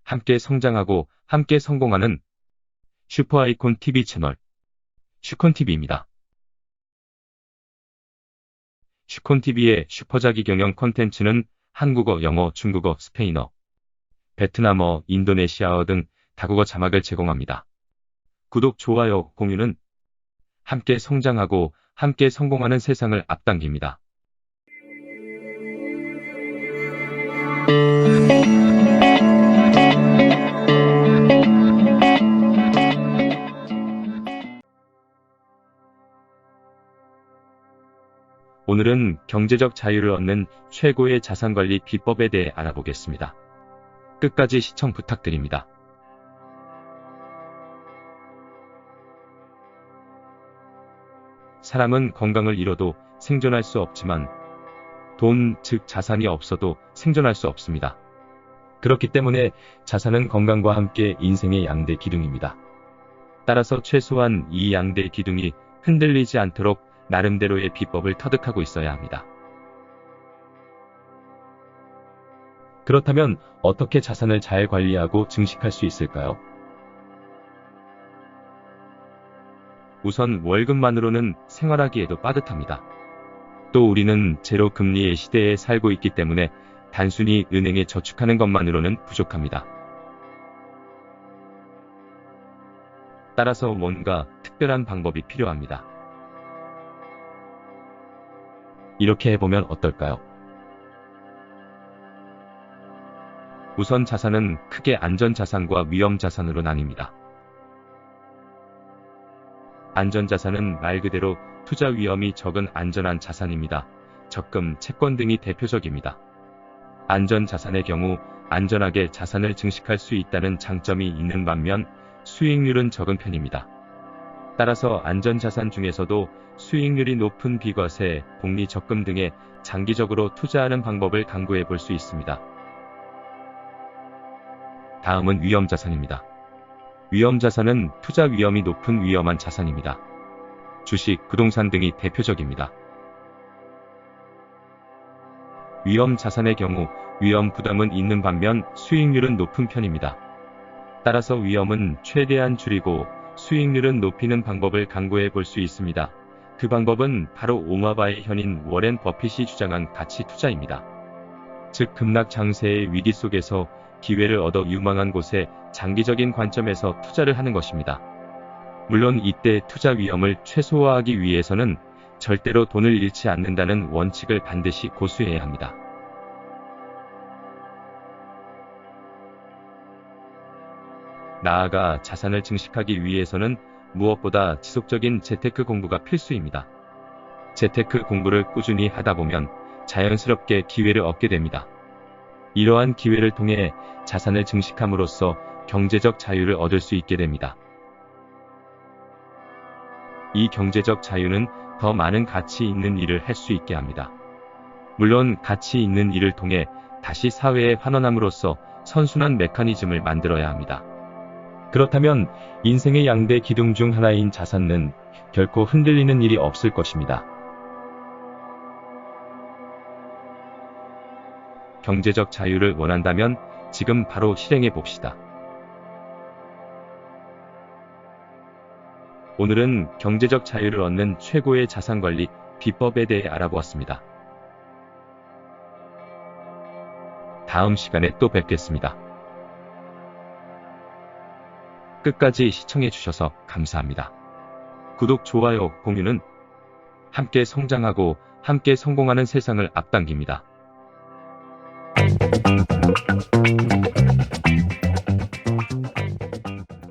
함께 성장하고 함께 성공하는 슈퍼아이콘 TV 채널 슈콘TV입니다. 슈콘TV의 슈퍼자기 경영 콘텐츠는 한국어, 영어, 중국어, 스페인어, 베트남어, 인도네시아어 등 다국어 자막을 제공합니다. 구독, 좋아요, 공유는 함께 성장하고 함께 성공하는 세상을 앞당깁니다. 오늘은 경제적 자유를 얻는 최고의 자산관리 비법에 대해 알아보겠습니다. 끝까지 시청 부탁드립니다. 사람은 건강을 잃어도 생존할 수 없지만 돈, 즉 자산이 없어도 생존할 수 없습니다. 그렇기 때문에 자산은 건강과 함께 인생의 양대 기둥입니다. 따라서 최소한 이 양대 기둥이 흔들리지 않도록 나름대로의 비법을 터득하고 있어야 합니다. 그렇다면 어떻게 자산을 잘 관리하고 증식할 수 있을까요? 우선 월급만으로는 생활하기에도 빠듯합니다. 또 우리는 제로 금리의 시대에 살고 있기 때문에 단순히 은행에 저축하는 것만으로는 부족합니다. 따라서 뭔가 특별한 방법이 필요합니다. 이렇게 해보면 어떨까요? 우선 자산은 크게 안전자산과 위험자산으로 나뉩니다. 안전자산은 말 그대로 투자 위험이 적은 안전한 자산입니다. 적금, 채권 등이 대표적입니다. 안전자산의 경우 안전하게 자산을 증식할 수 있다는 장점이 있는 반면 수익률은 적은 편입니다. 따라서 안전자산 중에서도 수익률이 높은 비과세, 복리 적금 등에 장기적으로 투자하는 방법을 강구해 볼 수 있습니다. 다음은 위험자산입니다. 위험자산은 투자 위험이 높은 위험한 자산입니다. 주식, 부동산 등이 대표적입니다. 위험자산의 경우 위험 부담은 있는 반면 수익률은 높은 편입니다. 따라서 위험은 최대한 줄이고 수익률은 높이는 방법을 강구해 볼 수 있습니다. 그 방법은 바로 오마바의 현인 워렌 버핏이 주장한 가치 투자입니다. 즉 급락 장세의 위기 속에서 기회를 얻어 유망한 곳에 장기적인 관점에서 투자를 하는 것입니다. 물론 이때 투자 위험을 최소화하기 위해서는 절대로 돈을 잃지 않는다는 원칙을 반드시 고수해야 합니다. 나아가 자산을 증식하기 위해서는 무엇보다 지속적인 재테크 공부가 필수입니다. 재테크 공부를 꾸준히 하다 보면 자연스럽게 기회를 얻게 됩니다. 이러한 기회를 통해 자산을 증식함으로써 경제적 자유를 얻을 수 있게 됩니다. 이 경제적 자유는 더 많은 가치 있는 일을 할 수 있게 합니다. 물론 가치 있는 일을 통해 다시 사회에 환원함으로써 선순환 메커니즘을 만들어야 합니다. 그렇다면 인생의 양대 기둥 중 하나인 자산은 결코 흔들리는 일이 없을 것입니다. 경제적 자유를 원한다면 지금 바로 실행해 봅시다. 오늘은 경제적 자유를 얻는 최고의 자산관리 비법에 대해 알아보았습니다. 다음 시간에 또 뵙겠습니다. 끝까지 시청해 주셔서 감사합니다. 구독, 좋아요, 공유는 함께 성장하고 함께 성공하는 세상을 앞당깁니다.